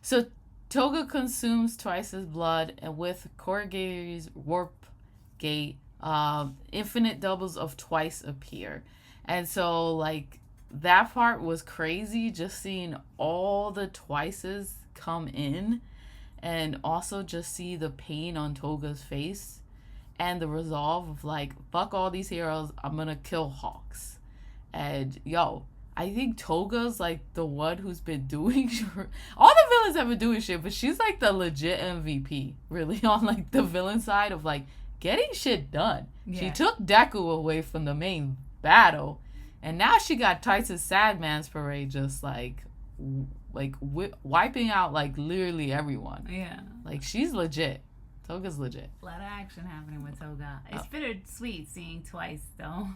So Toga consumes twice his blood, and with Korigiri's warp gate, infinite doubles of twice appear. And so, like, that part was crazy, just seeing all the twices come in, and also just see the pain on Toga's face and the resolve of, like, fuck all these heroes, I'm gonna kill Hawks. And yo, I think Toga's like the one who's been doing all the villains have been doing shit, but she's like the legit MVP, really, on like the villain side of like getting shit done. Yeah. She took Deku away from the main battle, and now she got Titan's Sadman's Parade just like wiping out like literally everyone. Yeah, like she's legit. Toga's legit. A lot of action happening with Toga. It's bittersweet seeing Twice though.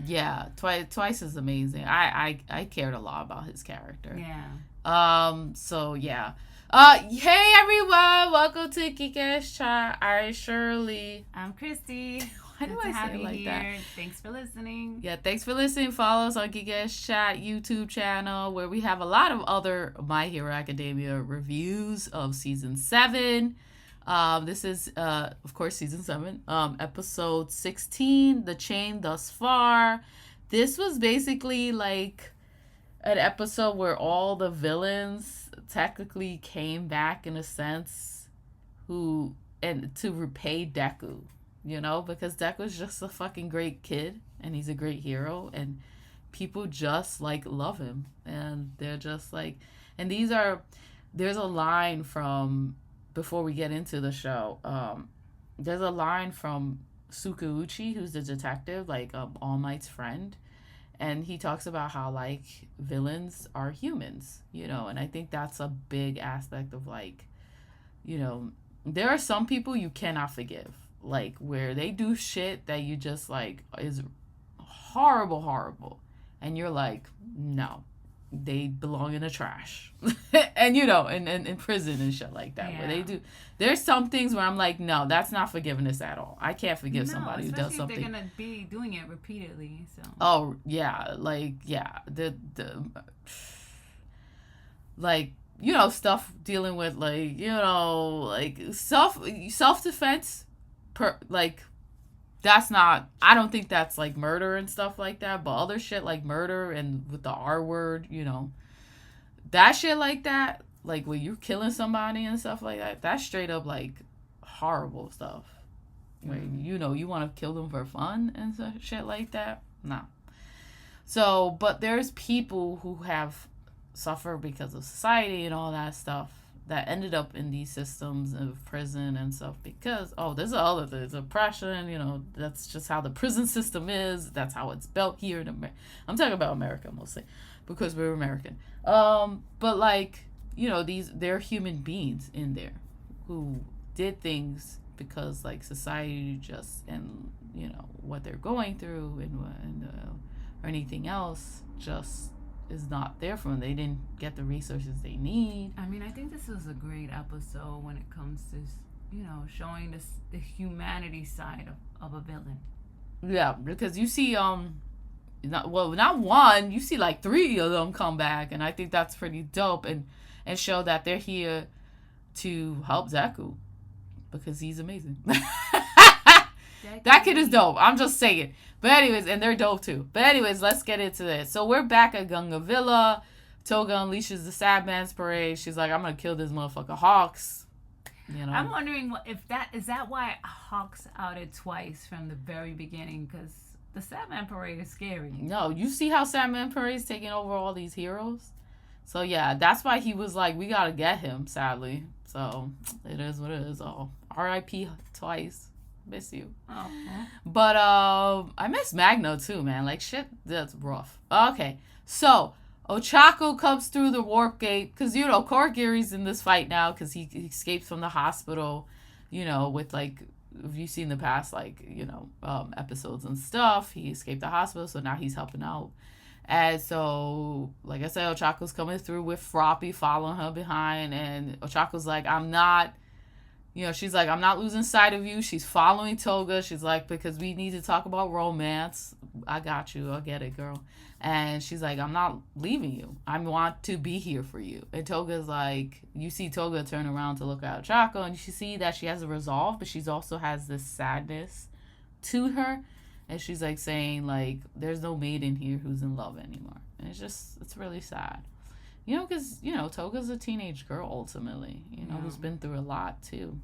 Yeah, Twice is amazing. I cared a lot about his character. Yeah. So yeah. Hey everyone, welcome to Geek-Ass Chat. I'm Shirley. I'm Christy. Why do I say it like here. That? Thanks for listening. Yeah, thanks for listening. Follow us on Geek-Ass Chat YouTube channel, where we have a lot of other My Hero Academia reviews of season 7. This is, of course, season 7, episode 16, The Chain Thus Far. This was basically like an episode where all the villains technically came back in a sense to repay Deku, you know, because Deku's just a fucking great kid and he's a great hero and people just like love him and they're just like, and there's a line from, before we get into the show, there's a line from Sukauchi, who's the detective, like All Might's friend, and he talks about how like villains are humans, you know, and I think that's a big aspect of like, you know, there are some people you cannot forgive, like where they do shit that you just like is horrible, and you're like, no, they belong in the trash. And you know, in prison and shit like that. Yeah. Where they do, there's some things where I'm like, no, that's not forgiveness at all. I can't forgive somebody who does something. They're gonna be doing it repeatedly. So. Oh yeah, like yeah, the like, you know, stuff dealing with like, you know, like self defense, like. That's not, I don't think that's like murder and stuff like that, but other shit like murder and with the R word, you know, that shit like that, like when you're killing somebody and stuff like that, that's straight up like horrible stuff. Where, you know, you want to kill them for fun and shit like that. No. So, but there's people who have suffered because of society and all that stuff that ended up in these systems of prison and stuff because, there's oppression, you know, that's just how the prison system is. That's how it's built here in America. I'm talking about America mostly because we're American. But like, you know, they're human beings in there who did things because like society just, and you know, what they're going through and or anything else just is not there for them. They didn't get the resources they need. I mean, I think this was a great episode when it comes to, you know, showing the humanity side of a villain. Yeah, because you see, not one, you see like 3 of them come back, and I think that's pretty dope, and show that they're here to help Deku because he's amazing. That kid is dope. I'm just saying. But anyways, and they're dope too. But anyways, let's get into this. So we're back at Gunga Villa. Toga unleashes the Sadman's Parade. She's like, I'm gonna kill this motherfucker Hawks. You know. I'm wondering if that is why Hawks outed Twice from the very beginning, because the Sadman Parade is scary. No, you see how Sadman Parade's taking over all these heroes? So yeah, that's why he was like, we gotta get him, sadly. So it is what it is. Oh, R.I.P. Twice. Miss you. Oh. But I miss Magno too, man. Like shit, that's rough. Okay, so Ochako comes through the warp gate because, you know, Korigiri's in this fight now because he escapes from the hospital, you know, with like, if you've seen the past, like, you know, episodes and stuff, he escaped the hospital, so now he's helping out. And so, like I said, Ochako's coming through with Froppy following her behind, and Ochako's like, I'm not you know, she's like, I'm not losing sight of you. She's following Toga. She's like, because we need to talk about romance. I got you. I get it, girl. And she's like, I'm not leaving you. I want to be here for you. And Toga's like, you see Toga turn around to look at Chaco, and you see that she has a resolve, but she's also has this sadness to her. And she's like saying, like, there's no maiden here who's in love anymore. And it's really sad. You know, because, you know, Toga's a teenage girl, ultimately, you know, who's been through a lot, too.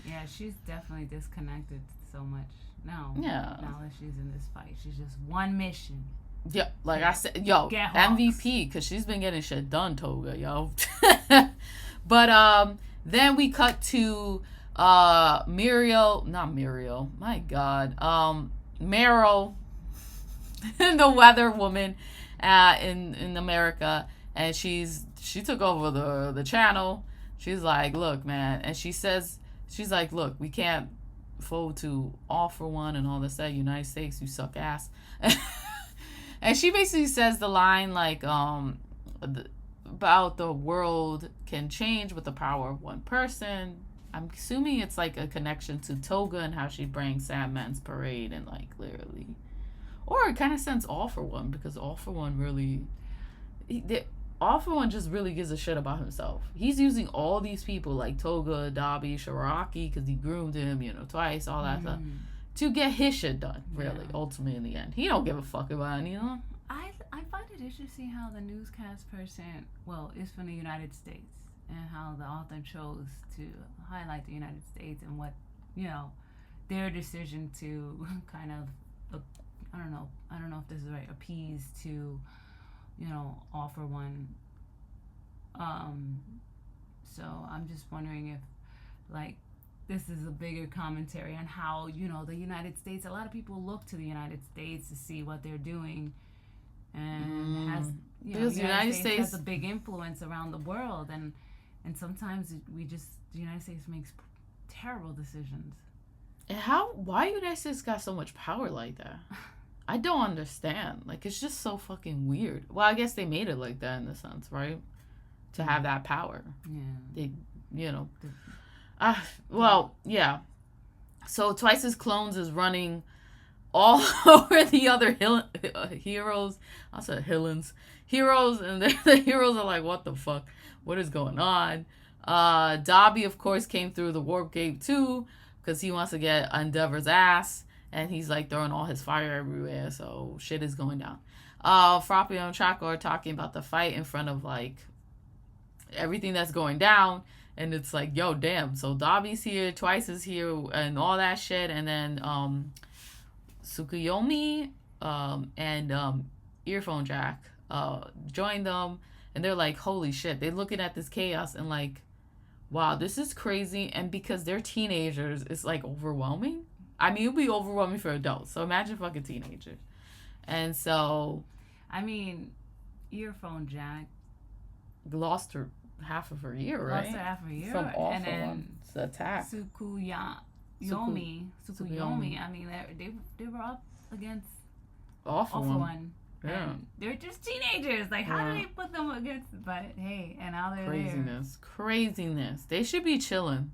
Yeah, she's definitely disconnected so much now. Yeah. Now that she's in this fight. She's just one mission. Yeah, like I said, MVP, because she's been getting shit done, Toga, yo. But then we cut to Meryl, the weather woman in America. And she took over the channel. She's like, look, man. And she's like, look, we can't fold to All for One and all this stuff. United States, you suck ass. And she basically says the line like, about the world can change with the power of one person. I'm assuming it's like a connection to Toga and how she brings Sandman's parade and like literally, or it kind of sends All for One, because All for One really. All for One just really gives a shit about himself. He's using all these people like Toga, Dabi, Shigaraki, because he groomed him, you know, twice, all that stuff, to get his shit done, really, ultimately in the end. He don't give a fuck about anyone. I find it interesting how the newscast person, is from the United States, and how the author chose to highlight the United States and what, you know, their decision to kind of, I don't know if this is right, appease to, you know, All for One. So I'm just wondering if, like, this is a bigger commentary on how, you know, the United States, a lot of people look to the United States to see what they're doing, and has, you know, the United States has a big influence around the world, and sometimes the United States makes terrible decisions. And why United States got so much power like that? I don't understand. Like, it's just so fucking weird. Well, I guess they made it like that in a sense, right? To have that power. Yeah. They, you know. Yeah. So Twice's clones is running all over the other heroes. I said Hillans. Heroes, and the heroes are like, what the fuck? What is going on? Dabi, of course, came through the warp gate too, because he wants to get Endeavor's ass. And he's like throwing all his fire everywhere, so shit is going down. Frappio and Chaco are talking about the fight in front of like everything that's going down, and it's like, yo, damn. So Dabi's here, Twice is here, and all that shit, and then Tsukuyomi and Earphone Jack join them, and they're like, holy shit. They're looking at this chaos and like, wow, this is crazy. And because they're teenagers, it's like overwhelming. I mean, it would be overwhelming for adults. So imagine fucking teenagers. And so, I mean, Earphone Jack lost her half of her ear, right? Lost her half of her ear. From All for One's attack. Tsukuyomi. I mean, they were up against All for One. Yeah. And they're just teenagers. Like, how do they put them against? But hey, and now they're Craziness. They should be chilling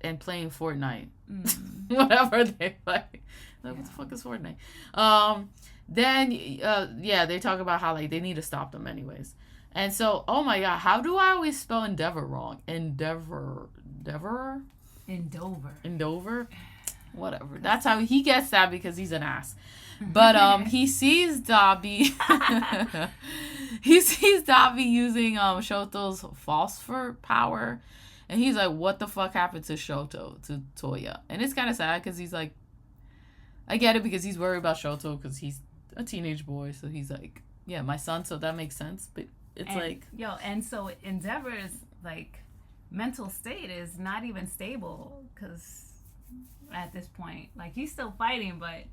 and playing Fortnite. Whatever they like. What the fuck is Fortnite? Then they talk about how like they need to stop them anyways. And so, oh my god, how do I always spell Endeavor wrong? Endeavor? Endover? Whatever. That's how he gets that, because he's an ass. But he sees Dabi. He sees Dabi using Shoto's phosphor power. And he's like, what the fuck happened to Shoto, to Toya? And it's kind of sad, because he's like, I get it, because he's worried about Shoto, because he's a teenage boy. So he's like, yeah, my son, so that makes sense. But it's and so Endeavor's, like, mental state is not even stable, because at this point, like, he's still fighting, but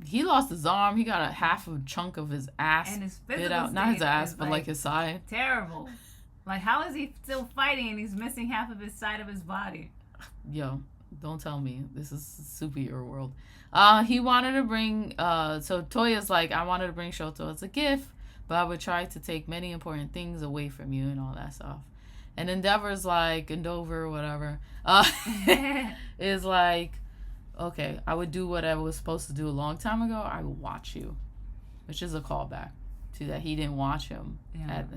he lost his arm. He got a half a chunk of his ass and his bit out. Not his ass, but like his side. Terrible. Like, how is he still fighting and he's missing half of his side of his body? Yo, don't tell me. This is superhero world. He wanted to bring, so Toya's like, I wanted to bring Shoto as a gift, but I would try to take many important things away from you and all that stuff. And Endeavor's like, Endover, whatever, is like, okay, I would do what I was supposed to do a long time ago. I will watch you, which is a callback to that he didn't watch him at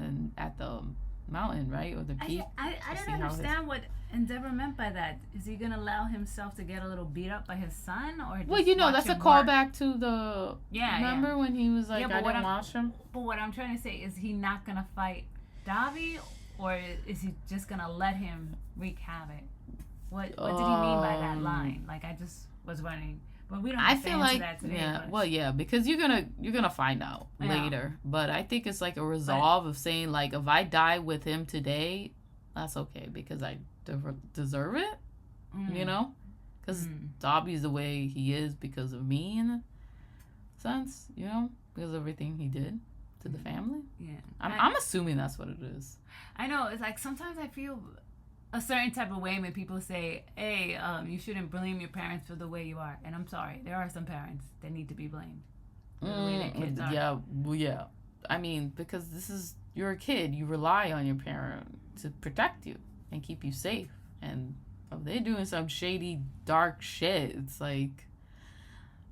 the mountain, right? Or the peak. I don't understand what Endeavor meant by that. Is he gonna allow himself to get a little beat up by his son, or just well, that's a work? callback to the remember when he was like, I didn't watch him. But what I'm trying to say is, he not gonna fight Davi, or is he just gonna let him wreak havoc? What did he mean by that line? Like, I just was wondering. But we don't have to answer that today. Because you're gonna find out later. But I think it's like a resolve of saying, like, if I die with him today, that's okay because I deserve it. Because Dobby's the way he is because of me, in a sense. Because of everything he did to the family. Yeah, I'm assuming that's what it is. I know. It's like sometimes I feel a certain type of way when people say, hey, you shouldn't blame your parents for the way you are. And I'm sorry, there are some parents that need to be blamed for the way their kids are. Yeah. I mean, because you're a kid. You rely on your parent to protect you and keep you safe. And if they're doing some shady, dark shit, it's like,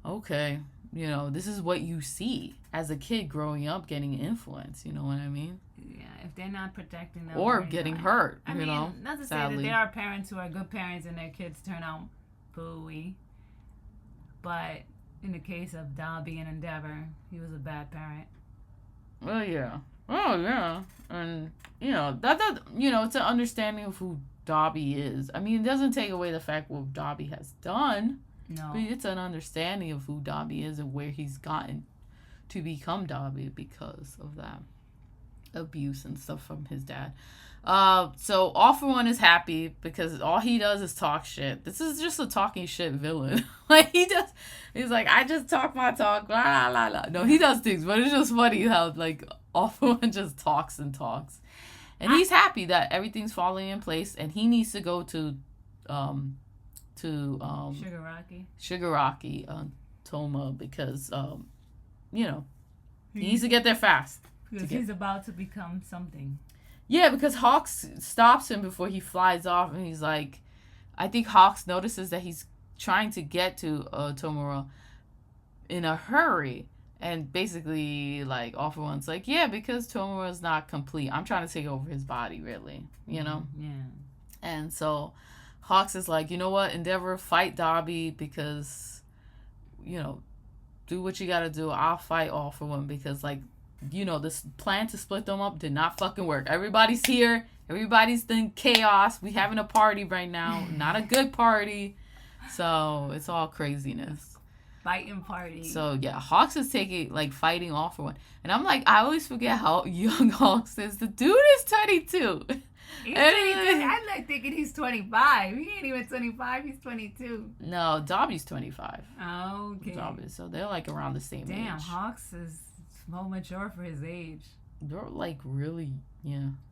okay, this is what you see as a kid growing up, getting influenced. You know what I mean? Yeah, if they're not protecting them. Or getting hurt, I mean, not to say that there are parents who are good parents and their kids turn out pooey. But in the case of Dobby and Endeavor, he was a bad parent. Well, yeah. Oh, yeah. And, that it's an understanding of who Dobby is. I mean, it doesn't take away the fact what Dobby has done. No. But it's an understanding of who Dobby is and where he's gotten to become Dobby because of that abuse and stuff from his dad. So All For One is happy because all he does is talk shit. This is just a talking shit villain. Like, he's like, I just talk my talk, blah, blah, blah, blah. No, he does things, but it's just funny how, like, All For One just talks and talks. And he's happy that everything's falling in place, and he needs to go to Shigaraki, Toma, because, he needs to get there fast. Because he's about to become something. Yeah, because Hawks stops him before he flies off, and he's like, I think Hawks notices that he's trying to get to Tomura in a hurry. And basically, like, All For One's like, yeah, because Tomura's not complete. I'm trying to take over his body, really, Yeah. And so Hawks is like, you know what, Endeavor, fight Dobby because, do what you gotta do. I'll fight All For One because, like, this plan to split them up did not fucking work. Everybody's here. Everybody's in chaos. We having a party right now. Not a good party. So it's all craziness. Fighting party. So yeah, Hawks is fighting All For One. And I'm like, I always forget how young Hawks is. The dude is 22. He's 22. I'm like thinking he's 25. He ain't even 25. He's 22. No, Dobby's 25. Okay. Dobby. So they're like around the same age. Damn, Hawks is so mature for his age. They're like really,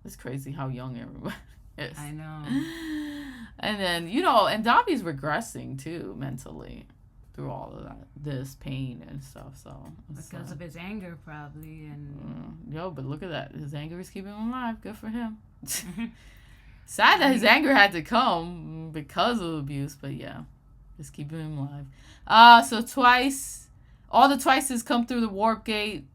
it's crazy how young everybody is. I know. And then, and Dobby's regressing too mentally through all of this pain and stuff. So because of his anger, probably. And but look at that. His anger is keeping him alive. Good for him. Sad that his anger had to come because of abuse, but yeah, just keeping him alive. So all the Twices come through the warp gate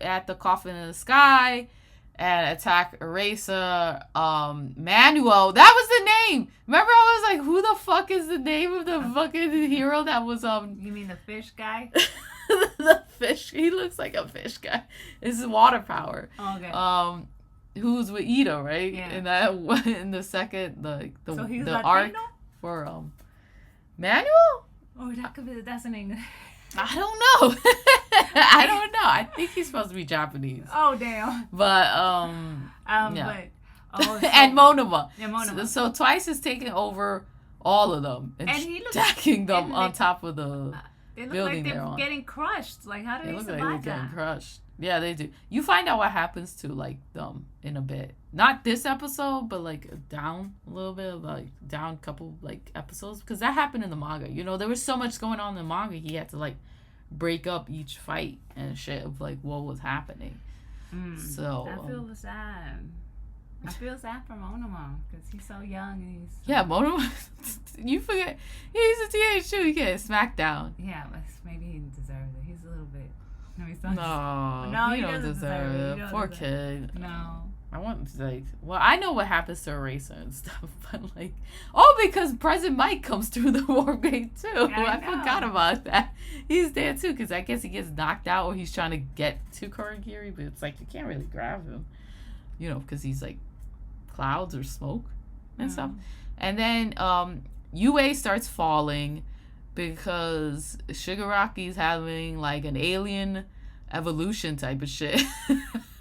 at the coffin in the sky and attack Eraser. Manuel, that was the name. Remember, I was like, who the fuck is the name of the fucking hero that was You mean the fish guy? The fish. He looks like a fish guy. This is water power. Oh, okay. Who's with Ito, right? Yeah. In that in the second so he's the Latino? arc for Manuel. Oh, that's an English. I don't know. I don't know. I think he's supposed to be Japanese. Oh damn. But yeah. And Monoma. Yeah, Monoma. So Twice is taking over all of them and stacking them on top of the building like they're on. Getting crushed. Like, how do they survive like they're getting crushed. Yeah, they do. You find out what happens to them in a bit. Not this episode, but down a little bit, down a couple episodes, because that happened in the manga. There was so much going on in the manga. He had to break up each fight and shit of what was happening. So I feel sad. I feel sad for Monoma because he's so young and he's. Yeah, Monoma. You forget he's a teenage too. He gets smacked down. Yeah, but maybe he deserves it. He's a little bit. No, he's not. No, he don't deserve it. Poor kid. No. I want I know what happens to Eraser and stuff, but because President Mike comes through the warp gate too. I forgot about that. He's there too, because I guess he gets knocked out or he's trying to get to Kurogiri, but it's you can't really grab him, because he's clouds or smoke and stuff. And then UA starts falling because Shigaraki's having an alien evolution type of shit,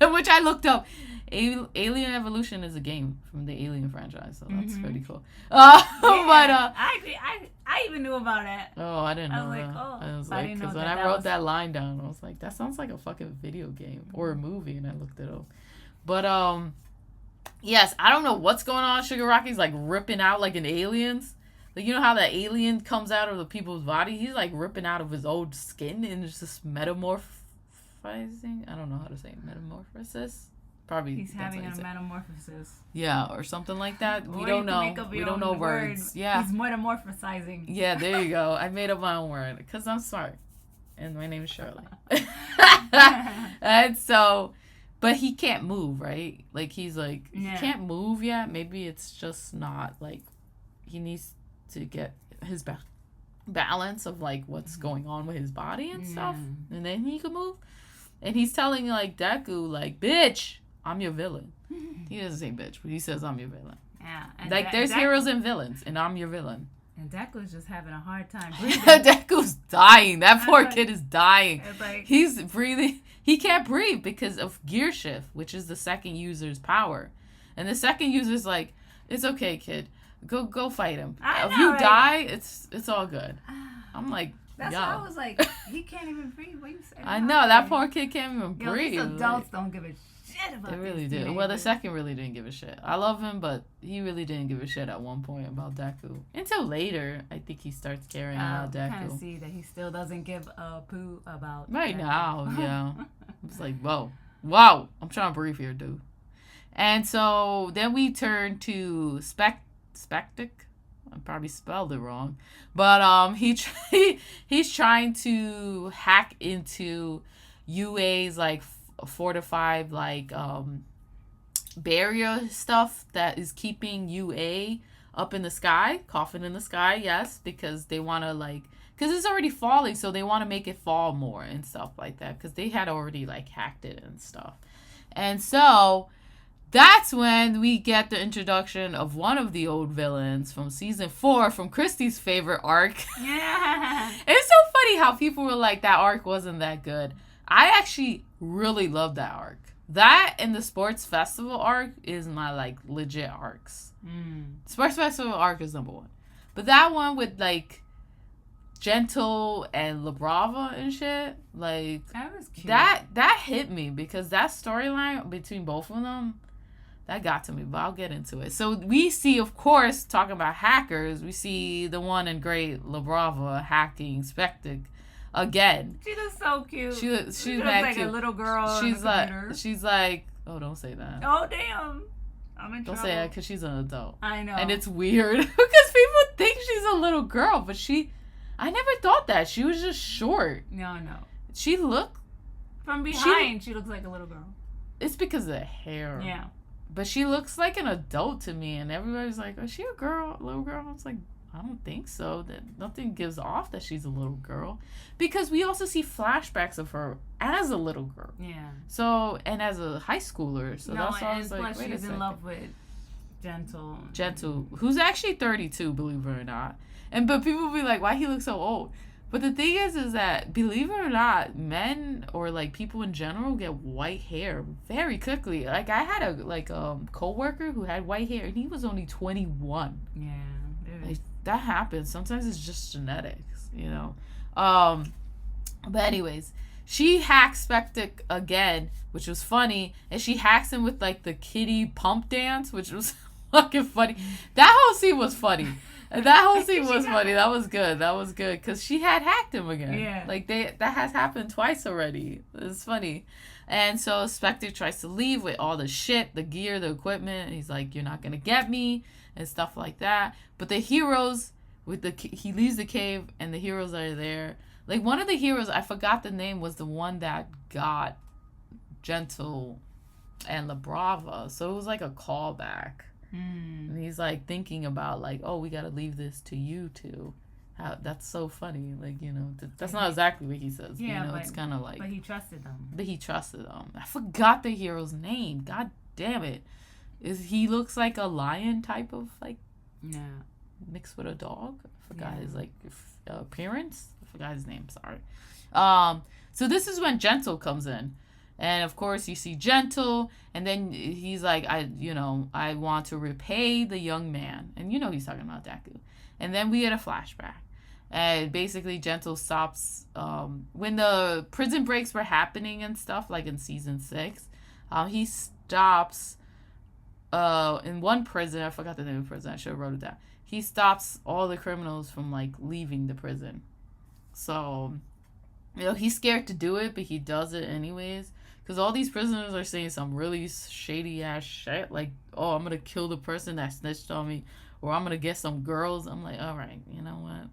which I looked up. Alien Evolution is a game from the Alien franchise, so that's pretty cool. But I even knew about it. Oh, I didn't know that. I was because when I wrote that line down, I was like, that sounds like a fucking video game or a movie, and I looked it up. But yes, I don't know what's going on. Shigaraki's ripping out an alien's. You know how that alien comes out of the people's body? He's ripping out of his old skin and just metamorphizing. I don't know how to say it. Metamorphosis. Probably he's having a metamorphosis. Yeah, or something like that. Or we don't know. We don't know words. Yeah. He's metamorphosizing. Yeah, there you go. I made up my own word because I'm smart. And my name is Shirley. And so, but he can't move, right? He can't move yet. Maybe it's just not he needs to get his balance of what's going on with his body and stuff. And then he can move. And he's telling Deku, bitch, I'm your villain. He doesn't say bitch, but he says I'm your villain. Yeah. And there's heroes and villains, and I'm your villain. And Deku's just having a hard time breathing. Deku's dying. That poor kid is dying. He's breathing. He can't breathe because of gear shift, which is the second user's power. And the second user's it's okay, kid. Go fight him. If you die, it's all good. I'm that's why I was he can't even breathe. What you saying? I know, that poor kid can't even breathe. These adults don't give a shit about They really do. Well, the second really didn't give a shit. I love him, but he really didn't give a shit at one point about Deku. Until later, I think he starts caring about Deku. I kind of see that he still doesn't give a poo about Right Deku. Now, yeah. It's whoa, I'm trying to breathe here, dude. And so then we turn to Spectic. I probably spelled it wrong, but he's trying to hack into UA's fortified barrier stuff that is keeping UA up in the sky, coffin in the sky. Yes, because they want to because it's already falling, so they want to make it fall more and stuff like that because they had already hacked it and stuff, and so. That's when we get the introduction of one of the old villains from season 4 from Christy's favorite arc. Yeah. It's so funny how people were that arc wasn't that good. I actually really love that arc. That and the sports festival arc is my legit arcs. Sports festival arc is number 1. But that one with Gentle and Brava and shit, that was cute. That hit me because that storyline between both of them, that got to me, but I'll get into it. So we see, of course, talking about hackers, we see the one and great LaBrava hacking Spectic again. She looks so cute. She looks cute. A little girl. She's oh, don't say that. Oh, damn. I'm in trouble. Don't say that because she's an adult. I know. And it's weird because people think she's a little girl, but I never thought that. She was just short. No. She looked... From behind, she looks like a little girl. It's because of the hair. Yeah. But she looks like an adult to me, and everybody's like, is she a little girl? I was like, I don't think so. That nothing gives off that she's a little girl. Because we also see flashbacks of her as a little girl. Yeah. So, and as a high schooler. So that's why I was plus she's in love with Gentle, who's actually 32, believe it or not. But people be like, why he looks so old? But the thing is that, believe it or not, men or people in general get white hair very quickly. I had a coworker who had white hair and he was only 21. Yeah. That happens. Sometimes it's just genetics, But anyways, she hacks Spectic again, which was funny, and she hacks him with the kitty pump dance, which was fucking funny. That whole scene was funny. That whole scene was funny. That was good. Because she had hacked him again. Yeah. That has happened twice already. It's funny. And so Spectre tries to leave with all the shit, the gear, the equipment. He's like, you're not going to get me and stuff like that. But the heroes, he leaves the cave and the heroes are there. Like, one of the heroes, I forgot the name, was the one that got Gentle and La Brava. So it was like a callback. And he's like thinking about like, oh, we got to leave this to you two. That's so funny. Like, you know, that's not exactly what he says. Yeah, you know, it's kind of like. But he trusted them. I forgot the hero's name. God damn it. He looks like a lion type of like. Yeah. Mixed with a dog. I forgot his like appearance. I forgot his name. Sorry. So this is when Gentle comes in. And of course you see Gentle, and then he's like, I want to repay the young man. And you know he's talking about Deku. And then we get a flashback. And basically Gentle stops, when the prison breaks were happening and stuff, like in season 6, he stops, in one prison, I forgot the name of the prison, I should have wrote it down. He stops all the criminals from, like, leaving the prison. So, you know, he's scared to do it, but he does it anyways. Because all these prisoners are saying some really shady-ass shit. Like, oh, I'm going to kill the person that snitched on me. Or I'm going to get some girls. I'm like, all right, you know what?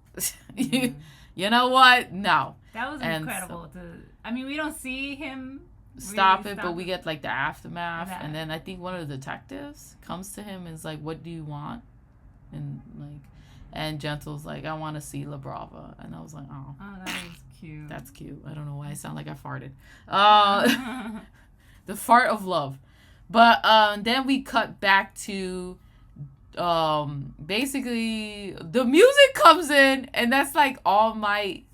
You know what? No. That was incredible. I mean, we don't see him stop it, but we get, like, the aftermath. And then I think one of the detectives comes to him and is like, what do you want? And, like, and Gentle's like, I want to see La Brava. And I was like, oh. Oh, that is cute. That's cute. I don't know why I sound like I farted. The fart of love. But then we cut back to basically the music comes in, and that's like All Might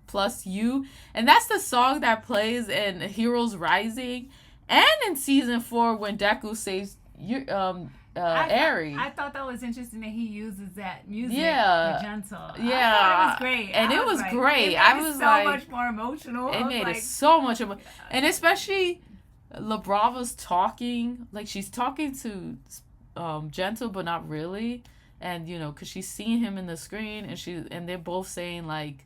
plus You, and that's the song that plays in Heroes Rising and in season 4 when Deku saves Eri. I thought that was interesting that he uses that music for Gentle. Yeah, I thought it was great. And it was great. I was so like, much more emotional. It made it so much more, and especially La Brava's talking, like she's talking to Gentle, but not really, and you know, because she's seeing him in the screen, and they're both saying like,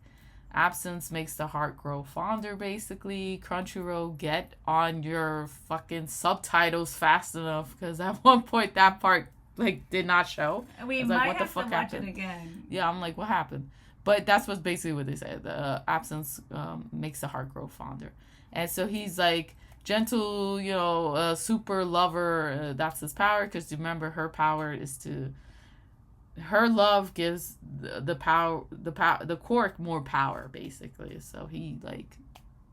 absence makes the heart grow fonder, basically. Crunchyroll, get on your fucking subtitles fast enough, because at one point that part like did not show. We might like, have to watch it again. Yeah, I'm like, what happened? But that's what's basically what they said. The absence makes the heart grow fonder. And so he's like, Gentle, you know, super lover, that's his power, because remember, her power is to... Her love gives the Quark more power, basically. So he like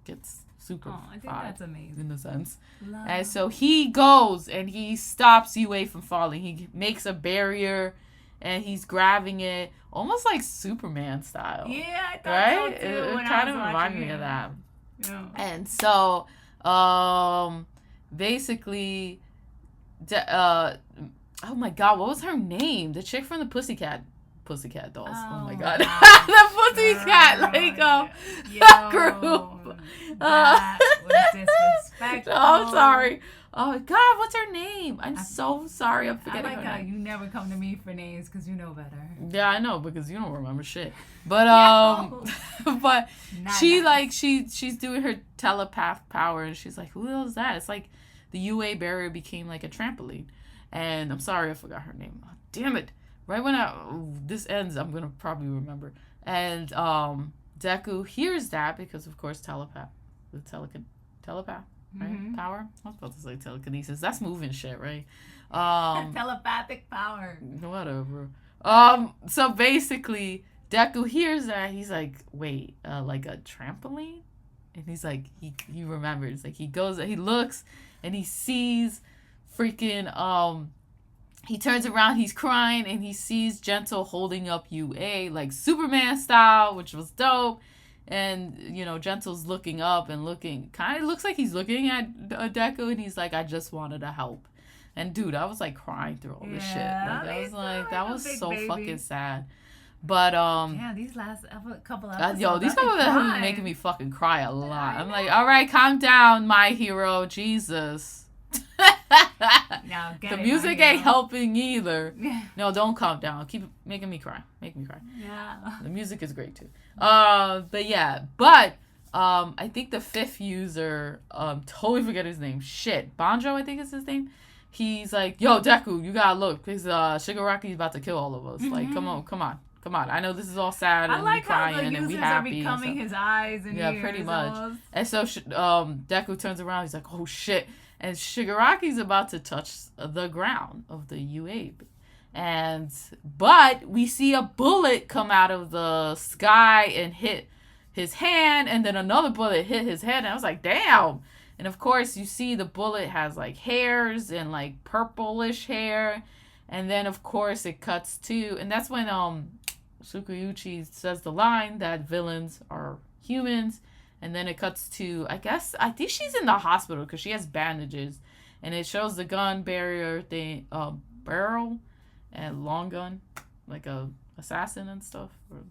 gets super. Oh, I think that's amazing in a sense. Love. And so he goes and he stops Yue from falling. He makes a barrier, and he's grabbing it, almost like Superman style. Yeah, I thought right? So too. It kind of reminded me of that. Yeah. And so, basically, oh my god, what was her name? The chick from the Pussycat Dolls. Oh my god. The Pussycat group. That was disrespectful. Oh, I'm sorry. Oh god, what's her name? I'm so sorry. I'm forgetting her name. You never come to me for names because you know better. Yeah, I know, because you don't remember shit. But but she's doing her telepath power, and she's like, who is that? It's like the UA barrier became like a trampoline. And I'm sorry, I forgot her name. Oh, damn it. Right when this ends, I'm going to probably remember. And Deku hears that because, of course, telepath, right? Power? I was about to say telekinesis. That's moving shit, right? Telepathic power. Whatever. So basically, Deku hears that. He's like, wait, like a trampoline? And he's like, he remembers. Like, he goes, he looks, and he sees... freaking he turns around, he's crying, and he sees Gentle holding up UA like Superman style, which was dope. And you know, Gentle's looking up and looking, kind of looks like he's looking at Deku, and he's like, I just wanted to help. And dude, I was like crying through all this shit. Like, I was like, that was so fucking sad. But yeah, these last couple episodes, these couple episodes have been making me fucking cry a lot. I'm like, all right, calm down, my hero, Jesus. No, the music ain't helping either. No, don't calm down. Keep making me cry. Make me cry. Yeah. The music is great too. But I think the 5th user, totally forget his name. Shit. Banjo, I think is his name. He's like, yo, Deku, you gotta look. Because Shigaraki's about to kill all of us. Like, come on. I know this is all sad and like crying how the and we users happy. are becoming his eyes and ears. Pretty much. And so Deku turns around. He's like, oh, shit. And Shigaraki's about to touch the ground of the UAB. But we see a bullet come out of the sky and hit his hand, and then another bullet hit his head, and I was like, damn. And of course you see the bullet has like hairs and like purplish hair, and then of course it cuts to, and that's when Tsukuyuchi says the line that villains are humans, and then it cuts to, I think she's in the hospital because she has bandages, and it shows the gun barrier thing, barrel and long gun, like a assassin and stuff, or,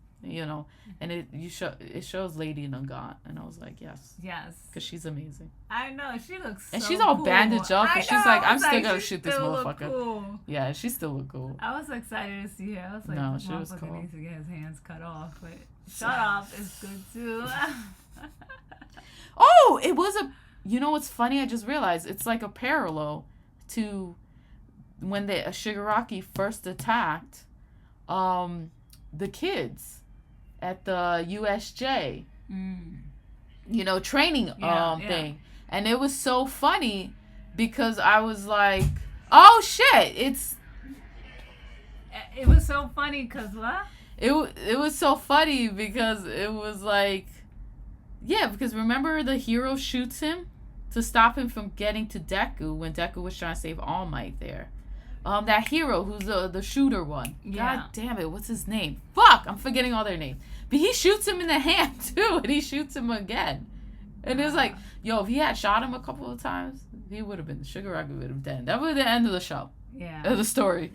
and it shows Lady Nagant, and I was like, yes, because she's amazing. I know, she looks and so she's all cool. bandaged up, and she's like, I'm still gonna shoot this motherfucker. Cool. Yeah, she still look cool. I was excited to see her. I was like, no, this she was motherfucker cool. needs to get his hands cut off, but shut off is good too. Oh, it was you know what's funny? I just realized it's like a parallel to when the Shigaraki first attacked the kids at the USJ training thing. And it was so funny because I was like, oh shit, it was so funny because what? It was so funny because it was like, yeah, because remember the hero shoots him to stop him from getting to Deku when Deku was trying to save All Might there. That hero who's the shooter one. Yeah. God damn it, what's his name? Fuck, I'm forgetting all their names. But he shoots him in the hand too, and he shoots him again. And it was like, yo, if he had shot him a couple of times, he would have been, Shigaraki would have dead. That would be the end of the show. Yeah. Of the story.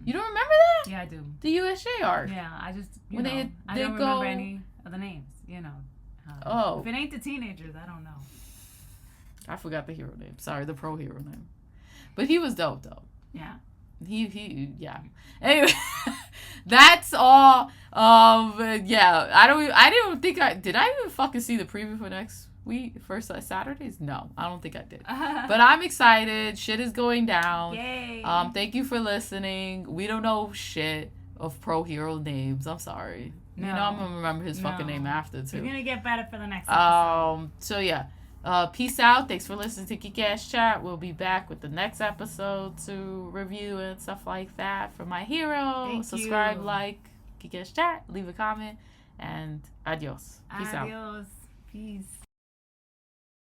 You don't remember that? Yeah, I do. The USJ arc. Yeah, I just, I don't remember any of the names, Oh. If it ain't the teenagers, I don't know. I forgot the hero name. Sorry, the pro hero name. But he was dope, though. Yeah. Yeah. Anyway, that's all. Yeah, I didn't think did I even fucking see the preview for next week, first Saturdays? No, I don't think I did. But I'm excited. Shit is going down. Yay. Thank you for listening. We don't know shit of pro hero names. I'm sorry. No. I'm gonna remember his fucking name after too. We're gonna get better for the next episode. So yeah. Peace out. Thanks for listening to Kick Ass Chat. We'll be back with the next episode to review and stuff like that for My Hero. Subscribe, like, Kick Ass Chat, leave a comment, and adios. Peace out. Adios. Peace.